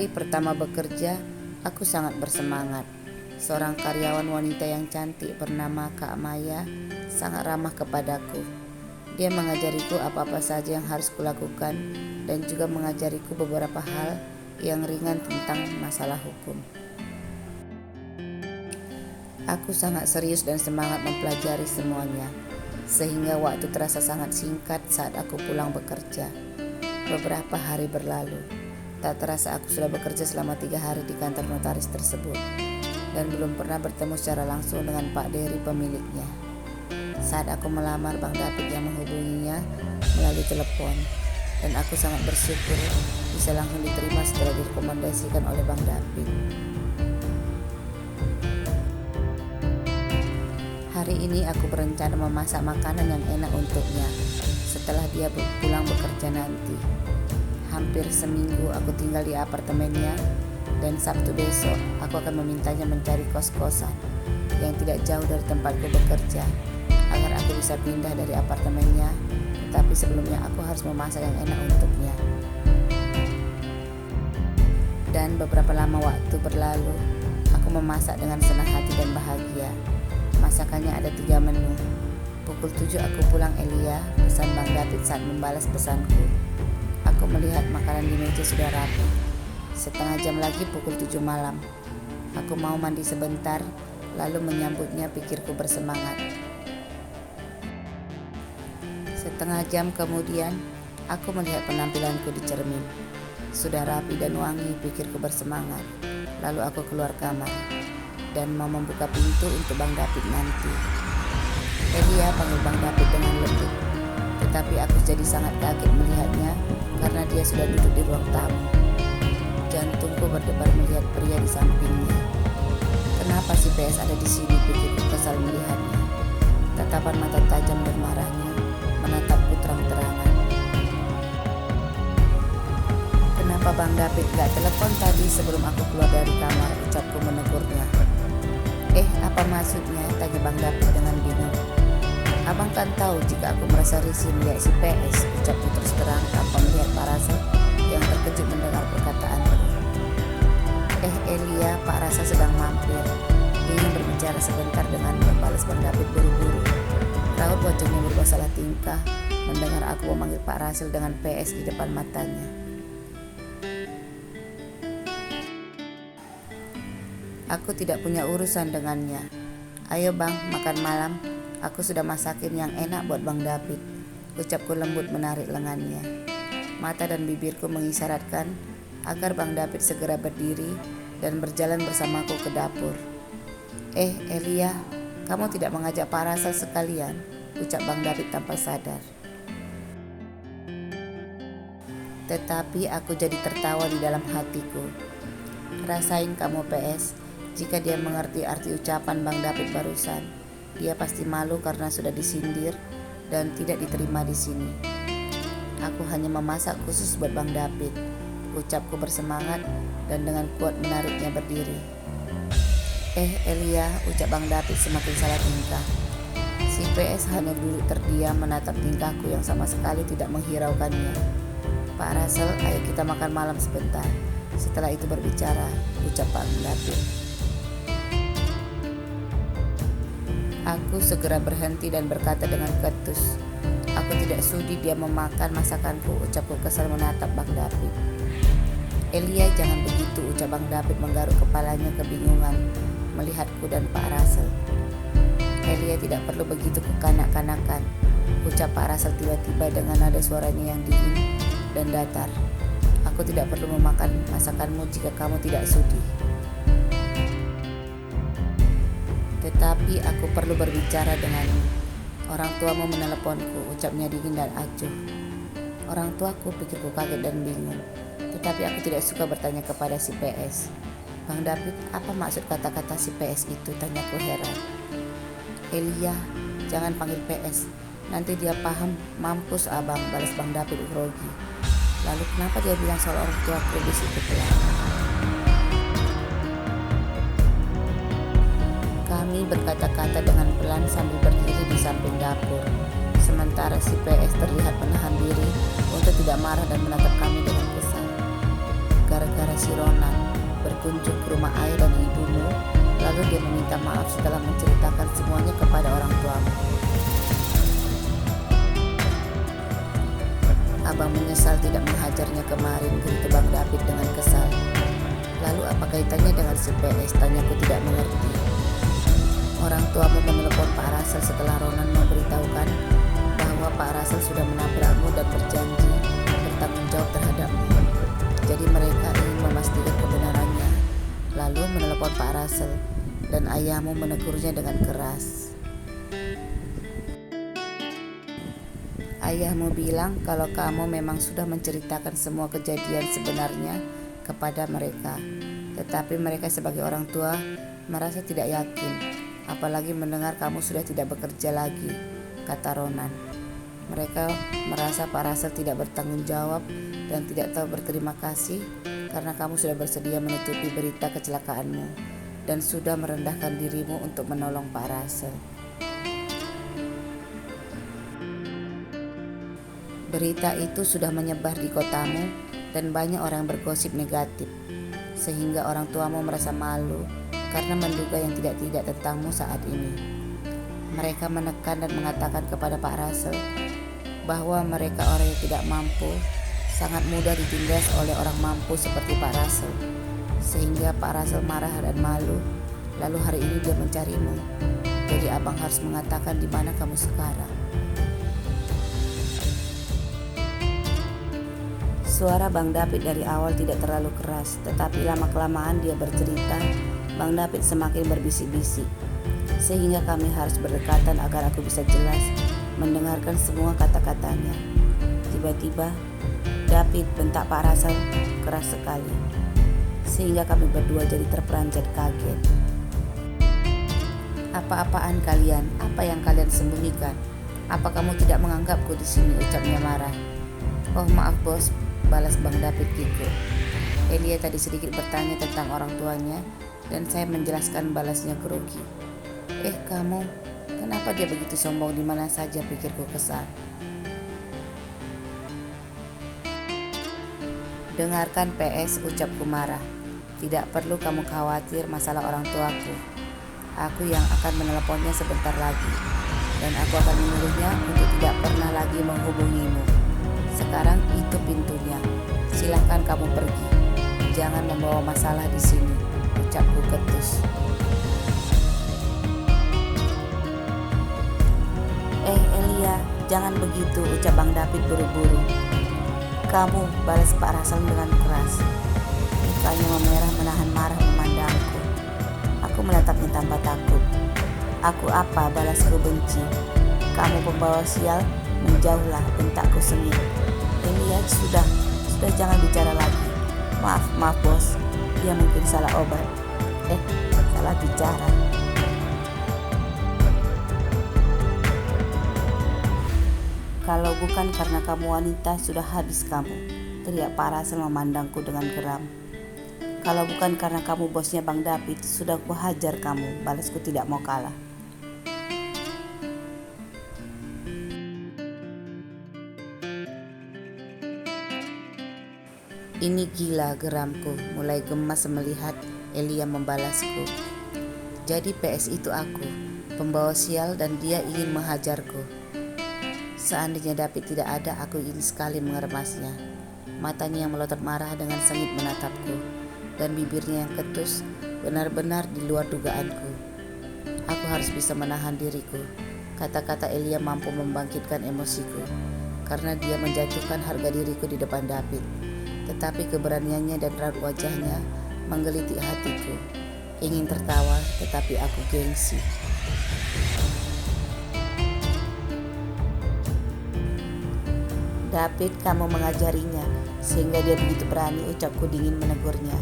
Hari pertama bekerja, aku sangat bersemangat. Seorang karyawan wanita yang cantik bernama Kak Maya sangat ramah kepadaku. Dia mengajariku apa-apa saja yang harus kulakukan dan juga mengajariku beberapa hal yang ringan tentang masalah hukum. Aku sangat serius dan semangat mempelajari semuanya, sehingga waktu terasa sangat singkat saat aku pulang bekerja. Beberapa hari berlalu. Tak terasa aku sudah bekerja selama 3 hari di kantor notaris tersebut dan belum pernah bertemu secara langsung dengan Pak Dery pemiliknya. Saat aku melamar, Bang David yang menghubunginya melalui telepon dan aku sangat bersyukur bisa langsung diterima setelah direkomendasikan oleh Bang David. Hari ini aku berencana memasak makanan yang enak untuknya setelah dia pulang bekerja nanti. Hampir seminggu aku tinggal di apartemennya dan Sabtu besok aku akan memintanya mencari kos-kosan yang tidak jauh dari tempatku bekerja agar aku bisa pindah dari apartemennya, tetapi sebelumnya aku harus memasak yang enak untuknya. Dan beberapa lama waktu berlalu, aku memasak dengan senang hati dan bahagia. Masakannya ada 3 menu. Pukul 7 aku pulang Elia, pesan Bang David saat membalas pesanku. Aku melihat makanan di meja sudah rapi. Setengah jam lagi pukul 7 malam. Aku mau mandi sebentar, lalu menyambutnya, pikirku bersemangat. Setengah jam kemudian, aku melihat penampilanku di cermin. Sudah rapi dan wangi, pikirku bersemangat. Lalu aku keluar kamar dan mau membuka pintu untuk Bang David nanti. Elia panggil Bang David dengan lembut, tetapi aku jadi sangat kaget melihatnya karena dia sudah duduk di ruang tamu. Jantungku berdebar melihat pria di sampingnya. Kenapa si PS ada di sini, pikirku kesal melihatnya. Tatapan mata tajam dan marahnya menatapku terang-terangan. Kenapa Bang David gak telepon tadi sebelum aku keluar dari kamar, ucapku menegurnya. Apa maksudnya? Tanya Bang David dengan bingung. Abang kan tahu jika aku merasa risih melihat si PS, ucapku terus terang tanpa melihat Pak Rasa yang terkejut mendengar perkataanku. Elia, Pak Rasa sedang mampir. Ingin berbicara sebentar dengan membalas Bang David buru-buru. Raut wajahnya berubah salah tingkah mendengar aku memanggil Pak Rasil dengan PS di depan matanya. Aku tidak punya urusan dengannya. Ayo Bang, makan malam. Aku sudah masakin yang enak buat Bang David, ucapku lembut menarik lengannya. Mata dan bibirku mengisyaratkan agar Bang David segera berdiri dan berjalan bersamaku ke dapur. Elia, kamu tidak mengajak Pak Rasa sekalian, ucap Bang David tanpa sadar. Tetapi aku jadi tertawa di dalam hatiku. Rasain kamu PS, jika dia mengerti arti ucapan Bang David barusan, dia pasti malu karena sudah disindir dan tidak diterima di sini. Aku hanya memasak khusus buat Bang David, ucapku bersemangat dan dengan kuat menariknya berdiri. Elia, ucap Bang David semakin salah tingkah. Si PS hanya duduk terdiam menatap tingkahku yang sama sekali tidak menghiraukannya. Pak Russell, ayo kita makan malam sebentar. Setelah itu berbicara, ucap Bang David. Aku segera berhenti dan berkata dengan ketus, aku tidak sudi dia memakan masakanku, ucapku kesal menatap Bang David. Elia, jangan begitu, ucap Bang David menggaruk kepalanya kebingungan melihatku dan Pak Russell. Elia, tidak perlu begitu kekanak-kanakan, ucap Pak Russell tiba-tiba dengan nada suaranya yang dingin dan datar. Aku tidak perlu memakan masakanmu jika kamu tidak sudi. Tetapi aku perlu berbicara denganmu. Orang tuamu meneleponku, ucapnya dingin dan acuh. Orang tuaku, pikirku kaget dan bingung. Tetapi aku tidak suka bertanya kepada si PS. Bang David, apa maksud kata-kata si PS itu? Tanyaku heran. Elia, jangan panggil PS. Nanti dia paham, mampus abang, balas Bang David grogi. Lalu kenapa dia bilang soal orang tuaku di situ pelan? Kami berkata-kata dengan pelan sambil berdiri di samping dapur. Sementara si PS terlihat menahan diri untuk tidak marah dan menatap kami dengan kesal. gara-gara si Ronan berkunjung ke rumah ayah dan ibumu, lalu dia meminta maaf setelah menceritakan semuanya kepada orang tuamu. Abang menyesal tidak menghajarnya kemarin, gerita Bang David dengan kesal. Lalu apa kaitannya dengan si PS? Tanyaku tidak mengerti. Orang tuamu menelepon Pak Russell setelah Ronan memberitahukan bahwa Pak Russell sudah menabrakmu dan berjanji bertanggung jawab terhadapmu. Jadi mereka ingin memastikan kebenarannya. Lalu menelepon Pak Russell dan ayahmu menegurnya dengan keras. Ayahmu bilang kalau kamu memang sudah menceritakan semua kejadian sebenarnya kepada mereka. Tetapi mereka sebagai orang tua merasa tidak yakin, apalagi mendengar kamu sudah tidak bekerja lagi, kata Ronan. Mereka merasa Pak Russell tidak bertanggung jawab dan tidak tahu berterima kasih karena kamu sudah bersedia menutupi berita kecelakaanmu dan sudah merendahkan dirimu untuk menolong Pak Russell. Berita itu sudah menyebar di kotamu dan banyak orang bergosip negatif, sehingga orang tuamu merasa malu karena menduga yang tidak-tidak tentangmu saat ini. Mereka menekan dan mengatakan kepada Pak Russell bahwa mereka orang yang tidak mampu, sangat mudah ditindas oleh orang mampu seperti Pak Russell, sehingga Pak Russell marah dan malu. Lalu hari ini dia mencarimu. Jadi abang harus mengatakan di mana kamu sekarang. Suara Bang David dari awal tidak terlalu keras, tetapi lama-kelamaan dia bercerita, Bang David semakin berbisik-bisik, sehingga kami harus berdekatan agar aku bisa jelas mendengarkan semua kata-katanya. Tiba-tiba, David bentak Pak Russell keras sekali, sehingga kami berdua jadi terperanjat kaget. Apa-apaan kalian? Apa yang kalian sembunyikan? Apa kamu tidak menganggapku di sini? Ucapnya marah. Oh maaf bos, balas Bang David Kiko. Elia tadi sedikit bertanya tentang orang tuanya dan saya menjelaskan balasnya grogi. Kamu, kenapa dia begitu sombong di mana saja, pikirku kesal. Dengarkan PS, ucapku marah. Tidak perlu kamu khawatir masalah orang tuaku. Aku yang akan meneleponnya sebentar lagi dan aku akan menyuruhnya untuk tidak pernah lagi menghubungimu. Sekarang itu pintunya. Silahkan kamu pergi. Jangan membawa masalah di sini, ucapku ketus. Elia, jangan begitu, ucap Bang David buru-buru. Kamu, balas Pak Russell dengan keras. Mukanya memerah menahan marah memandangku. Aku menatapnya tanpa takut. Aku apa, balasku benci. Kamu pembawa sial, menjauhlah, bentakku sengit. Elia, sudah jangan bicara lagi. Maaf bos, dia mungkin salah obat. Salah bicara. Kalau bukan karena kamu wanita, sudah habis kamu, teriak Pak Russell memandangku dengan geram. Kalau bukan karena kamu bosnya Bang David, sudah kuhajar kamu, balasku tidak mau kalah. Ini gila, geramku, mulai gemas melihat Elia membalasku. Jadi PS itu aku, pembawa sial dan dia ingin menghajarku. Seandainya David tidak ada, aku ingin sekali mengeremasnya. Matanya yang melotot marah dengan sengit menatapku, dan bibirnya yang ketus benar-benar di luar dugaanku. Aku harus bisa menahan diriku. Kata-kata Elia mampu membangkitkan emosiku, karena dia menjatuhkan harga diriku di depan David. Tetapi keberaniannya dan raut wajahnya menggelitik hatiku. Ingin tertawa, tetapi aku gengsi. David, kamu mengajarinya sehingga dia begitu berani, ucapku dingin menegurnya.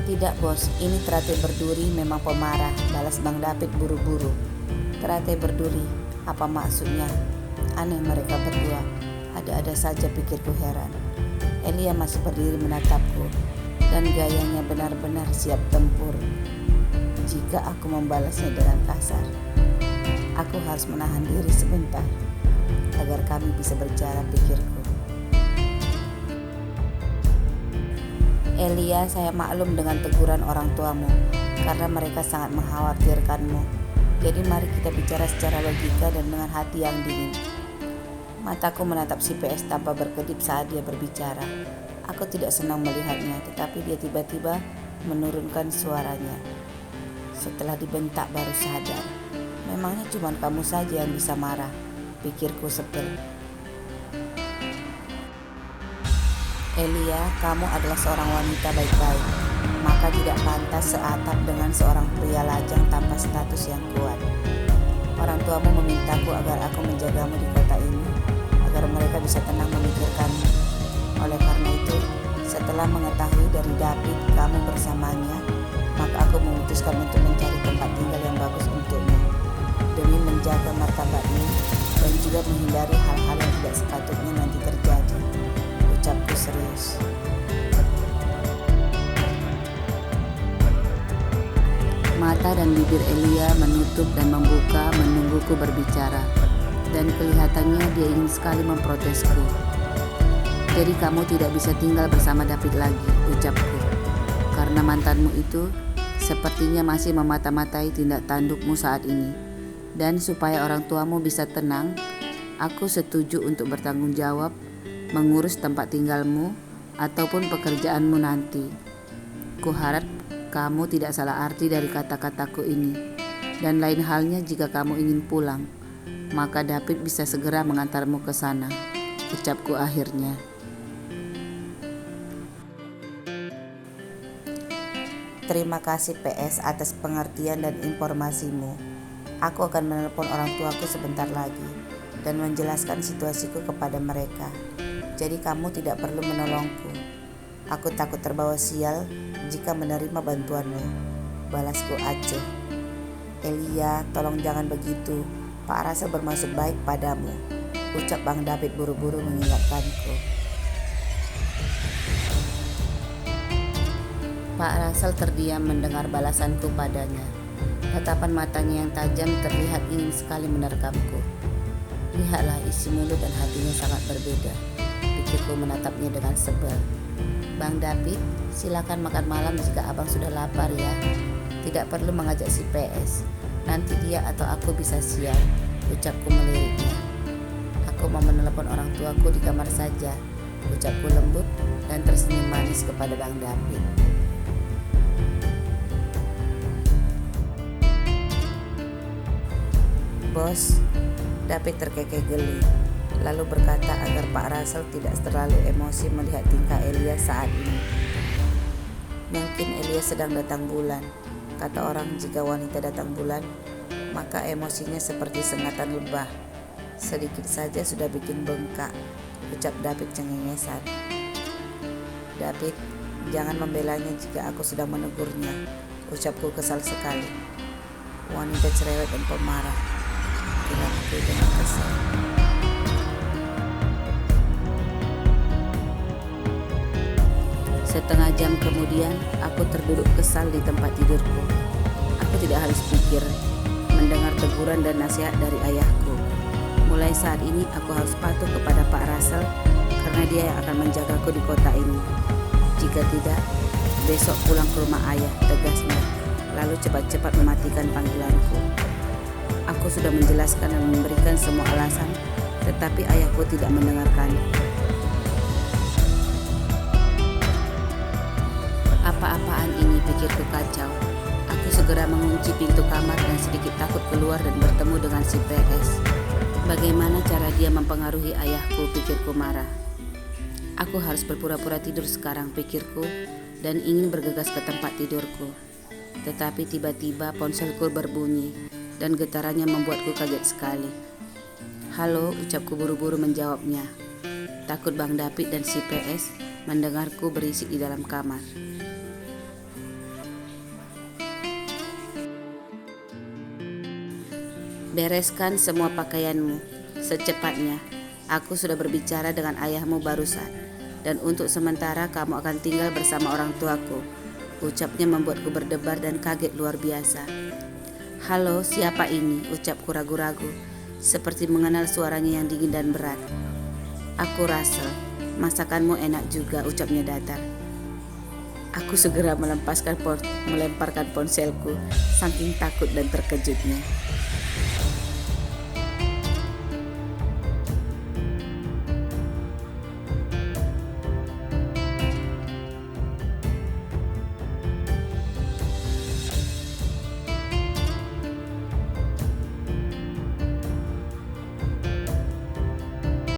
Tidak bos, ini teratai berduri memang pemarah, balas Bang David buru-buru. Teratai berduri, apa maksudnya? Aneh mereka berdua, ada-ada saja, pikirku heran. Elia masih berdiri menatapku dan gayanya benar-benar siap tempur jika aku membalasnya dengan kasar. Aku harus menahan diri sebentar agar kami bisa berjalan, pikirku. Elia, saya maklum dengan teguran orang tuamu karena mereka sangat mengkhawatirkanmu. Jadi mari kita bicara secara logika dan dengan hati yang dingin. Mataku menatap si PS tanpa berkedip saat dia berbicara. Aku tidak senang melihatnya, tetapi dia tiba-tiba menurunkan suaranya. Setelah dibentak baru sadar. Memangnya cuma kamu saja yang bisa marah, pikirku sepil. Elia, kamu adalah seorang wanita baik-baik, maka tidak pantas seatap dengan seorang pria lajang tanpa status yang kuat. Orang tuamu memintaku agar aku menjagamu di kota ini, agar mereka bisa tenang memikirkanmu. Oleh karena itu, setelah mengetahui dari David kamu bersamanya, maka aku memutuskan untuk mencari tempat tinggal yang bagus untukmu, demi menjaga martabatmu dan juga menghindari hal-hal yang tidak sepatutnya nanti terjadi. Ucapku serius. Mata dan bibir Elia menutup dan membuka menungguku berbicara, dan kelihatannya dia ingin sekali memprotesku. Jadi kamu tidak bisa tinggal bersama David lagi, ucapku, karena mantanmu itu sepertinya masih memata-matai tindak tandukmu saat ini. Dan supaya orang tuamu bisa tenang, aku setuju untuk bertanggung jawab mengurus tempat tinggalmu ataupun pekerjaanmu nanti. Kuharap kamu tidak salah arti dari kata-kataku ini. Dan lain halnya jika kamu ingin pulang, maka David bisa segera mengantarmu ke sana, ucapku akhirnya. Terima kasih PS atas pengertian dan informasimu. Aku akan menelpon orang tuaku sebentar lagi dan menjelaskan situasiku kepada mereka. Jadi kamu tidak perlu menolongku. Aku takut terbawa sial jika menerima bantuanmu, balasku acuh. Elia, tolong jangan begitu. Pak Russell bermaksud baik padamu, ucap Bang David buru-buru mengingatkanku. Pak Russell terdiam mendengar balasanku padanya. Tatapan matanya yang tajam terlihat ingin sekali menerkamku. Lihatlah, isi mulut dan hatinya sangat berbeda, pikirku menatapnya dengan sebel. Bang David, silakan makan malam jika abang sudah lapar ya. Tidak perlu mengajak si PS, nanti dia atau aku bisa sial, ucapku meliriknya. Aku mau menelepon orang tuaku di kamar saja, ucapku lembut dan tersenyum manis kepada Bang David. Bos, David terkekeh geli, lalu berkata agar Pak Russell tidak terlalu emosi melihat tingkah Elia saat ini. Mungkin Elia sedang datang bulan. Kata orang jika wanita datang bulan, maka emosinya seperti sengatan lebah. Sedikit saja sudah bikin bengkak, ucap David cengengesan. David, jangan membelanya jika aku sedang menegurnya, ucapku kesal sekali. Wanita cerewet dan pemarah, kira-kira dengan kesal. Setengah jam kemudian, aku terduduk kesal di tempat tidurku. Aku tidak habis pikir mendengar teguran dan nasihat dari ayahku. Mulai saat ini aku harus patuh kepada Pak Russell karena dia yang akan menjagaku di kota ini. Jika tidak, besok pulang ke rumah ayah, tegasnya, lalu cepat-cepat mematikan panggilanku. Aku sudah menjelaskan dan memberikan semua alasan, tetapi ayahku tidak mendengarkan. Apa-apaan ini, pikirku kacau. Aku segera mengunci pintu kamar dan sedikit takut keluar dan bertemu dengan si PS. Bagaimana cara dia mempengaruhi ayahku, pikirku marah. Aku harus berpura-pura tidur sekarang, pikirku, dan ingin bergegas ke tempat tidurku. Tetapi tiba-tiba ponselku berbunyi dan getarannya membuatku kaget sekali. Halo, ucapku buru-buru menjawabnya. Takut Bang David dan si PS mendengarku berisik di dalam kamar. Bereskan semua pakaianmu secepatnya. Aku sudah berbicara dengan ayahmu barusan, dan untuk sementara kamu akan tinggal bersama orang tuaku, ucapnya membuatku berdebar dan kaget luar biasa. Halo, siapa ini? Ucapku ragu-ragu, seperti mengenal suaranya yang dingin dan berat. Aku Russell, masakanmu enak juga, ucapnya datar. Aku segera melemparkan ponselku, saking takut dan terkejutnya.